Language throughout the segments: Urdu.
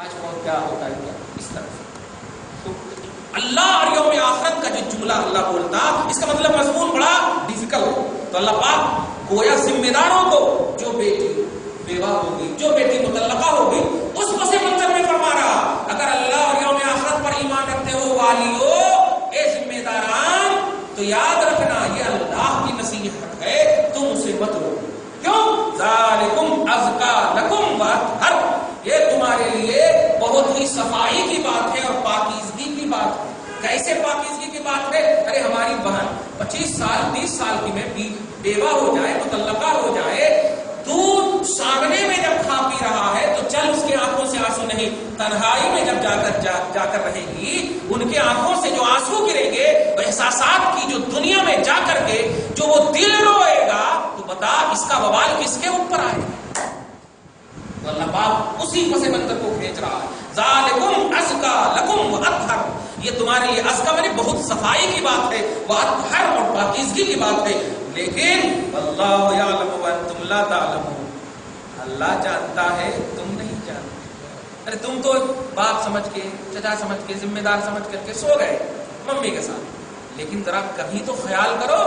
آج بہت کیا ہوتا ہے کیا اس طرح سے. تو اللہ اور یوم آخرت کا جو جملہ اللہ بولتا اس کا مطلب مضمون بڑا ڈیفیکلٹ ہے. تو اللہ پاک گویا ذمہ داروں کو جو بیٹی بیوہ ہوگی, جو بیٹی مطلقہ ہوگی, اس پس منظر میں فرما رہا اگر اللہ اور یوم آخرت پر ایمان رکھتے ہو والیو اے ذمہ داران تو یاد رکھنا یہ اللہ کی نصیحت ہے, تم اسے مت رو. کیوں؟ ذالکم ازکا لکم واطہر, یہ تمہارے لیے بہت ہی صفائی کی بات ہے اور پاکیزگی کی بات ہے. کیسے پاکیزگی کی بات ہے؟ ارے ہماری بہن 25 سال 30 سال کی میں بیوہ ہو جائے, مطلقہ ہو جائے, دودھ سامنے میں جب کھا پی رہا ہے تو چل اس کی آنکھوں سے آنسو نہیں, تنہائی میں جب جا کر رہے گی ان کے آنکھوں سے جو آنسو گریں گے وہ احساسات کی جو دنیا میں جا کر کے جو وہ دل روئے گا, تو بتا اس کا وبال کس کے اوپر آئے گا. تو اللہ پاک اسی پس منظر کو کھینچ رہا ہے. ذالکم ازکا لکم واطہر, یہ تمہارے لیے ازکا میں بہت صفائی کی بات ہے, واطہر اور پاکیزگی کی بات ہے. لیکن واللہ یعلم وانتم لا تعلمون, اللہ جانتا ہے تم نہیں جانتے. ارے تم تو باپ سمجھ کے, چچا سمجھ کے, ذمہ دار سمجھ کر کے سو گئے ممی کے ساتھ, لیکن ذرا کبھی تو خیال کرو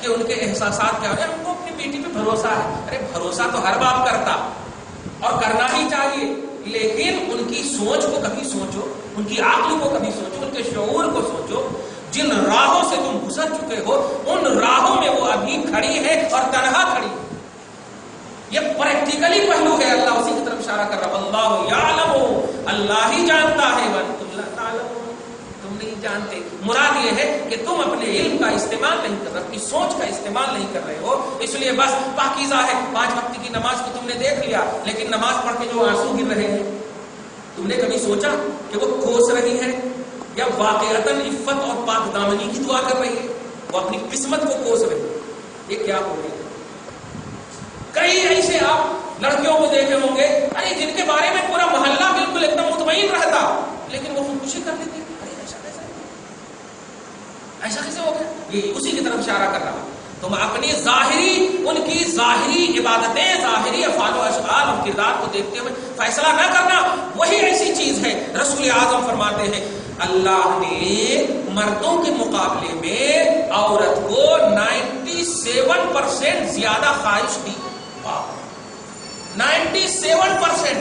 کہ ان کے احساسات کیا ہیں. ہم کو اپنی بیٹی پہ بھروسہ ہے. ارے بھروسہ تو ہر باپ کرتا اور کرنا ہی چاہیے, لیکن ان کی سوچ کو کبھی سوچو, ان کی عقل کو کبھی سوچو, ان کے شعور کو سوچو. جن راہوں سے تم گزر چکے ہو ان راہوں میں وہ ابھی کھڑی ہے اور تنہا کھڑی ہے. یہ پریکٹیکلی پہلو ہے. اللہ اسی کی طرف اشارہ کر رہا. اللہ یعلم, اللہ ہی جانتا ہے, وانتم لا تعلمون, تم نہیں جانتے. مراد یہ ہے کہ تم اپنے علم کا استعمال نہیں کر رہے, اپنی سوچ کا استعمال نہیں کر رہے ہو, اس لیے بس پاکیزہ ہے 5 وقت کی نماز کو تم نے دیکھ لیا, لیکن نماز پڑھ کے جو آنسو گر رہے ہیں تم نے کبھی سوچا کہ وہ کوس رہی ہے یا واقعتاً عفت اور پاک دامنی کی دعا کر رہی ہے, وہ اپنی قسمت کو کوس رہی ہے. یہ کیا ہو رہی ہے؟ کئی ایسے آپ لڑکیوں کو دیکھے ہوں گے, ارے جن کے بارے میں پورا محلہ بالکل ایک دم مطمئن رہتا, لیکن وہ خودکشی کر لیتی. ارے ایسا کیسے ہو گیا؟ یہ اسی کی طرف اشارہ کر رہا. تم اپنی ظاہری, ان کی ظاہری عبادتیں, ظاہری افعال و اشعار اور کردار کو دیکھتے ہوئے فیصلہ نہ کرنا, وہی ایسی چیز ہے. رسول اعظم فرماتے ہیں اللہ نے مردوں کے مقابلے میں عورت کو 97% زیادہ خواہش دی. 97%,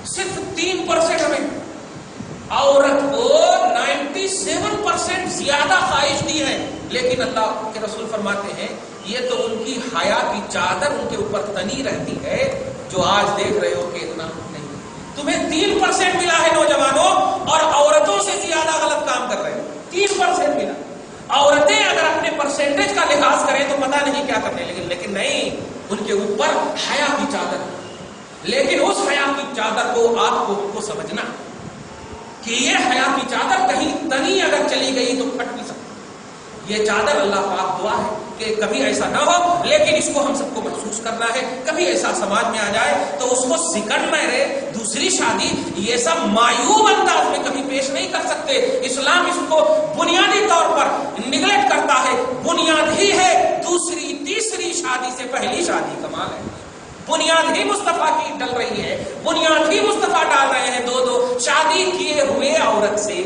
صرف 3% ہمیں. عورت کو 97% زیادہ خواہش دی ہے, لیکن اللہ کے رسول فرماتے ہیں یہ تو ان کی حیا کی چادر ان کے اوپر تنی رہتی ہے, جو آج دیکھ رہے ہو کہ اتنا نہیں. تمہیں 3% ملا ہے نوجوانوں, اور عورتوں سے زیادہ غلط کام کر رہے ہیں. 3% ملا. عورتیں اگر اپنے پرسنٹیج کا لحاظ کریں تو پتہ نہیں کیا کرنے, لیکن نہیں, ان کے اوپر حیا کی چادر. لیکن اس حیا کی چادر کو آپ کو سمجھنا کہ یہ حیا کی چادر کہیں تنی اگر چلی گئی تو پھٹ نہیں سکتی. یہ چادر اللہ پاک دعا ہے کہ کبھی ایسا نہ ہو, لیکن اس کو ہم سب کو محسوس کرنا ہے. کبھی ایسا سماج میں آ جائے تو اس کو سیکنڈ میرج, دوسری شادی, یہ سب مایوب انداز میں کبھی پیش نہیں کر سکتے. اسلام اس کو بنیادی طور پر نگلیکٹ کرتا ہے. بنیاد ہی ہے دوسری تیسری شادی سے پہلی شادی. کمال ہے, بنیاد ہی مصطفیٰ کی ڈل رہی ہے, بنیاد ہی مصطفیٰ ڈال رہے ہیں 2 شادی کیے ہوئے عورت سے.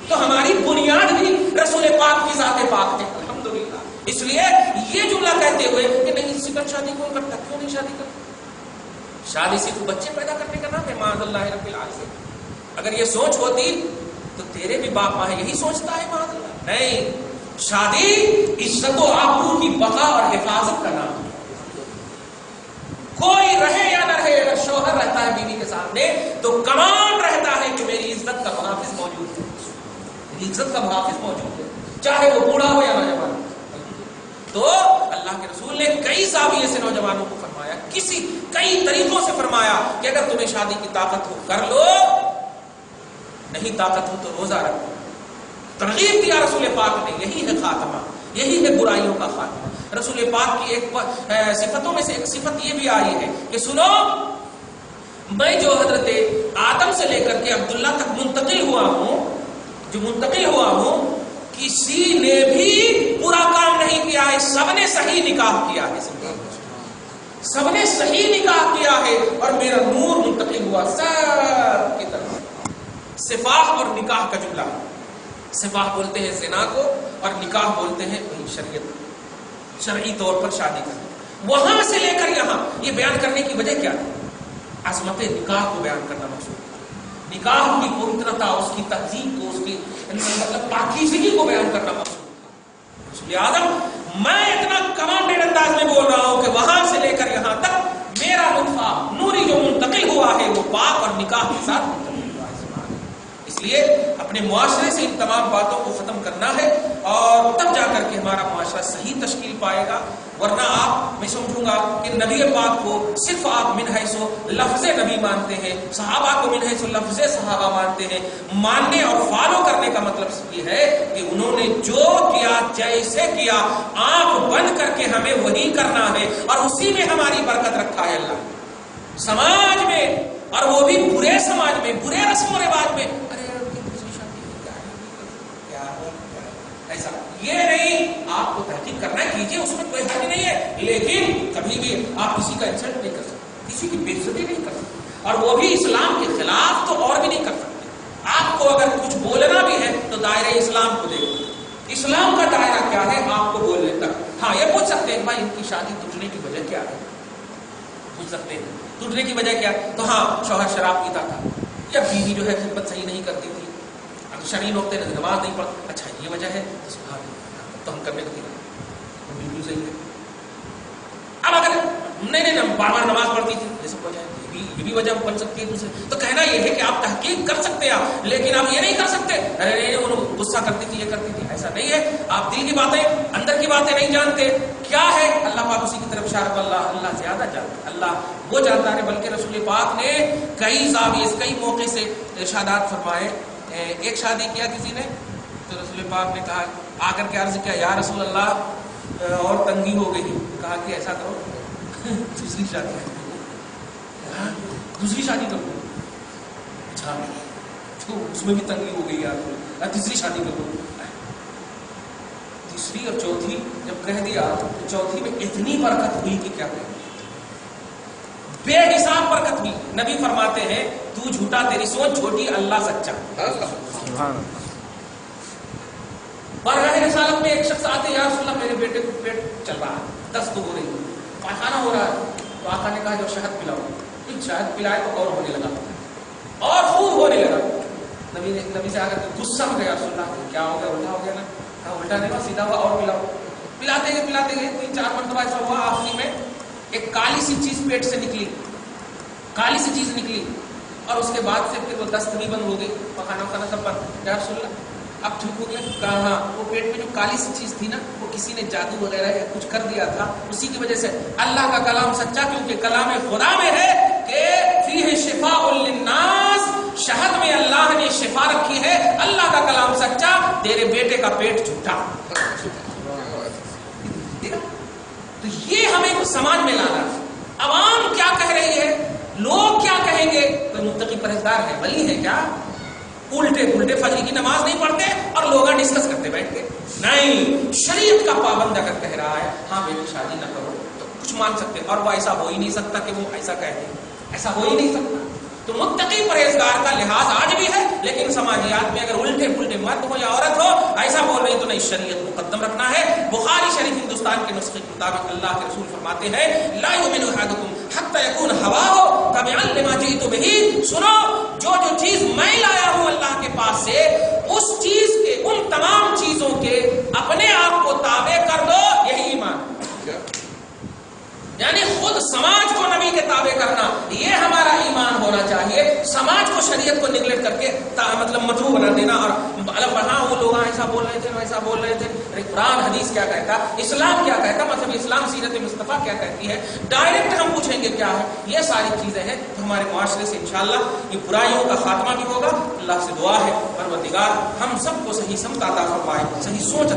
تو ہماری بنیاد بھی رسول پاک کی ذات پاک ہے, الحمدللہ. اس لیے یہ جملہ کہتے ہوئے کہ نہیں سیکنڈ شادی کون کرتا, کیوں نہیں شادی کرتا؟ شادی صرف بچے پیدا کرنے کا نام ہے, معاذ اللہ رب العالمین. اگر یہ سوچ ہوتی تو تیرے بھی باپ ماں یہی سوچتا ہے, معاذ اللہ. نہیں, شادی عزت و آبرو کی بقا اور حفاظت کا نام ہے. کوئی رہے یا نہ رہے, اگر شوہر رہتا ہے بیوی کے سامنے تو کمان رہتا ہے کہ میری عزت کا محافظ موجود ہے, میری عزت کا محافظ موجود ہے, چاہے وہ بوڑھا ہو یا نوجوان. تو اللہ کے رسول نے کئی زاویے سے نوجوانوں کو فرمایا, کئی طریقوں سے فرمایا کہ اگر تمہیں شادی کی طاقت ہو کر لو, نہیں طاقت ہو تو روزہ رکھو. ترغیب دیا رسول پاک نے. یہی ہے خاتمہ, یہی ہے برائیوں کا خاتمہ. رسول پاک کی ایک صفتوں میں سے ایک صفت یہ بھی آئی ہے کہ سنو, میں جو حضرت آدم سے لے کر کے عبداللہ تک منتقل ہوا ہوں, کسی نے بھی برا کام نہیں کیا ہے, سب نے صحیح نکاح کیا ہے, سب نے صحیح نکاح کیا ہے, اور میرا نور منتقل ہوا سب کے سفاح اور نکاح کا جملہ. سفاح بولتے ہیں زنا کو اور نکاح بولتے ہیں وہی شرعی طور پر شادی کرنا. وہاں سے لے کر یہاں یہ بیان کرنے کی وجہ کیا ہے؟ عظمت نکاح کو بیان کرنا مقصود. نکاح کی پوترتا، اس کی تہذیب کو، اس کی مطلب پاکیزگی کو بیان کرنا مقصود. لہذا میں اتنا کمانڈیڈ انداز میں بول رہا ہوں کہ وہاں سے لے کر یہاں تک میرا نطفہ نوری جو منتقل ہوا ہے وہ پاک اور نکاح کے ساتھ منتقل ہوا ہے. اس لیے اپنے معاشرے سے ان تمام باتوں کو ختم کرنا ہے اور تب جا کر کے ہمارا معاشرہ صحیح تشکیل پائے گا. ورنہ میں سمجھوں گا کہ نبی پاک کو صرف آپ من حیث لفظ نبی مانتے ہیں، صحابہ کو من حیث لفظ صحابہ مانتے ہیں. ماننے اور فالو کرنے کا مطلب یہ ہے کہ انہوں نے جو کیا جیسے کیا آنکھ بند کر کے ہمیں وہی کرنا ہے اور اسی میں ہماری برکت رکھا ہے اللہ سماج میں، اور وہ بھی برے سماج میں، برے رسم و رواج میں. ایسا یہ نہیں، آپ کو تحقیق کرنا کیجیے، اس میں کوئی حرج نہیں ہے، لیکن کبھی بھی آپ کسی کا انسلٹ نہیں کر سکتے، کسی کی بے عزتی نہیں کر سکتے، اور وہ بھی اسلام کے خلاف تو اور بھی نہیں کر سکتے. آپ کو اگر کچھ بولنا بھی ہے تو دائرہ اسلام کو دیکھو. اسلام کا دائرہ کیا ہے آپ کو بولنے تک. ہاں یہ پوچھ سکتے ہیں بھائی ان کی شادی ٹوٹنے کی وجہ کیا ہے، پوچھ سکتے ہیں ٹوٹنے کی وجہ کیا ہے. تو ہاں شوہر شراب پیتا تھا یا بیوی جو ہے خدمت صحیح نہیں کرتی تھی، شرعی نقطے نظر نماز نہیں پڑھ. اچھا یہ وجہ ہے تو ہم کرنے کو بالکل صحیح ہے. اب اگر نہیں بار بار نماز پڑھتی تھی یہ سب وجہ ہے، یہ بھی وجہ بن سکتی ہے دوسرے. تو کہنا یہ ہے کہ آپ تحقیق کر سکتے ہیں لیکن آپ یہ نہیں کر سکتے ارے وہ غصہ کرتی تھی یہ کرتی تھی. ایسا نہیں ہے. آپ دل کی باتیں اندر کی باتیں نہیں جانتے کیا ہے، اللہ پاک اسی کی طرف اشارہ. اللہ زیادہ جانتا ہے، اللہ وہ جانتا ہے. بلکہ رسول پاک نے کئی زاویے کئی موقع سے ارشادات فرمائے. ایک شادی کیا کسی نے تو رسول پاک نے کہا آ کر کے عرض کیا یا رسول اللہ اور تنگی ہو گئی. کہا کہ ایسا کرو دوسری شادی کرو. اچھا تو اس میں بھی تنگی ہو گئی یار، تیسری شادی کرو. تیسری اور چوتھی جب کہہ دیا تو چوتھی میں اتنی برکت ہوئی کہ کیا کہیں، بے حساب برکت ہوئی. نبی فرماتے ہیں تو جھوٹا تیری سوچ چھوٹی اللہ سچا. بارگاہ رسالت میں ایک شخص آتے یا رسول اللہ میرے بیٹے کو پیٹ چل رہا ہے، دست ہو رہی ہے، پاخانہ ہو رہا ہے. تو آقا نے کہا جو شہد پلاؤ. شہد پلائے تو اور ہونے لگا اور خوب ہونے لگا. نبی سے آ کر غصہ میں گیا رسول اللہ کیا ہو گیا، الٹا ہو گیا نا. کہا الٹا نہیں ہوا سیدھا ہوا اور پلاؤ. پلاتے گئے 3-4 مرتبہ ایسا ہوا. آخری میں ایک کالی سی چیز پیٹ سے نکلی، کالی سی چیز نکلی اور اس کے بعد سے پھر وہ دست بھی بند ہو گئی، پخانا سب بند. یا رسول اللہ اب ٹھیک ہو گیا. کہا ہاں وہ پیٹ میں جو کالی سی چیز تھی نا وہ کسی نے جادو وغیرہ یا کچھ کر دیا تھا، اسی کی وجہ سے. اللہ کا کلام سچا کیونکہ کلام خدا میں ہے کہ فیہ شفاء للناس، شہد میں اللہ نے شفا رکھی ہے. اللہ کا کلام سچا، تیرے بیٹے کا پیٹ جھوٹا. تو یہ ہمیں سماج میں لانا. عوام کیا کہہ رہی ہے، لوگ کیا کہیں گے. کوئی متقی پرہیزگار ہے، ولی ہے کیا؟ الٹے پلٹے فجر کی نماز نہیں پڑھتے اور لوگ ڈسکس کرتے بیٹھ کے. نہیں، شریعت کا پابند اگر کہہ رہا ہے ہاں بیٹی شادی نہ کرو تو کچھ مان سکتے، اور وہ ایسا ہو ہی نہیں سکتا کہ وہ ایسا کہتے، ایسا ہو ہی نہیں سکتا. تو متقی پرہیزگار کا لحاظ آج بھی ہے، لیکن سماجیات میں اگر الٹے پلٹے مرد ہو یا عورت ہو ایسا بول رہی تو نہیں، شریعت مقدم رکھنا ہے. بخاری شریف ہندوستان کے نسخے کے مطابق اللہ کے رسول فرماتے ہیں لا یؤمن احدکم حتی یکون ہواہ تبعا لما جئت بہ. سنو جو چیز میں لایا ہوں اللہ کے پاس سے اس چیز کے ان تمام چیزوں کے اپنے آپ کو تابع کر دو، یہی ایمان. یعنی خود سماج کو نبی کے تابع کرنا یہ ہمارا ایمان ہونا چاہیے. سماج کو شریعت کو نگلیکٹ کر کے مطلب مطلوب بنا دینا اور ہاں وہ لوگ ایسا بول رہے تھے ایسا بول رہے تھے. قرآن حدیث کیا کہتا، اسلام کیا کہتا، مطلب اسلام سیرت مصطفیٰ کیا کہتی ہے، ڈائریکٹ ہم پوچھیں گے کیا ہے. یہ ساری چیزیں ہیں تو ہمارے معاشرے سے انشاءاللہ یہ برائیوں کا خاتمہ بھی ہوگا. اللہ سے دعا ہے پروردگار ہم سب کو صحیح سمت عطا فرمائے، صحیح سوچ